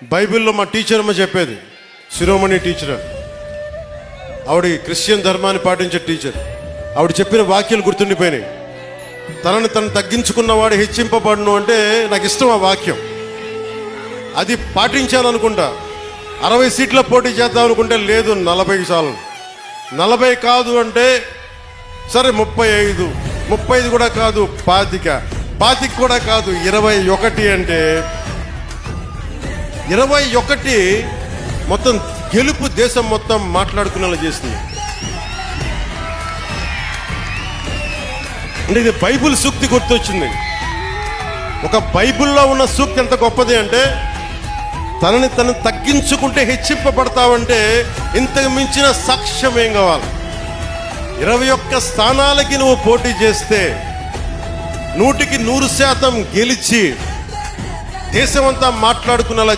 బైబిల్లో మా టీచర్ అమ్మ చెప్పేది, శిరోమణి టీచర్, ఆవిడ క్రిస్టియన్ ధర్మాన్ని పాటించే టీచర్. ఆవిడ చెప్పిన వాక్యాలు గుర్తుండిపోయినాయి. తనని తను తగ్గించుకున్నవాడు హెచ్చింపబడును అంటే నాకు ఇష్టం ఆ వాక్యం. అది పాటించాలనుకుంటా. 60 సీట్ల పోటీ చేద్దాం అనుకుంటే లేదు, 40 చాలు. 40 కాదు అంటే సరే 35, 35 కూడా కాదు 25 కూడా కాదు 21 అంటే 21 మొత్తం గెలుపు దేశం మొత్తం మాట్లాడుకునేలా చేస్తుంది. అంటే ఇది బైబిల్ సూక్తి గుర్తొచ్చింది. ఒక బైబిల్లో ఉన్న సూక్తి ఎంత గొప్పది అంటే, తనని తను తగ్గించుకుంటే హెచ్చింపబడతావంటే ఇంతకు మించిన సాక్ష్యం ఏం కావాలి? 21 స్థానాలకి నువ్వు పోటీ చేస్తే 100% గెలిచి దేశమంతా మాట్లాడుకునేలా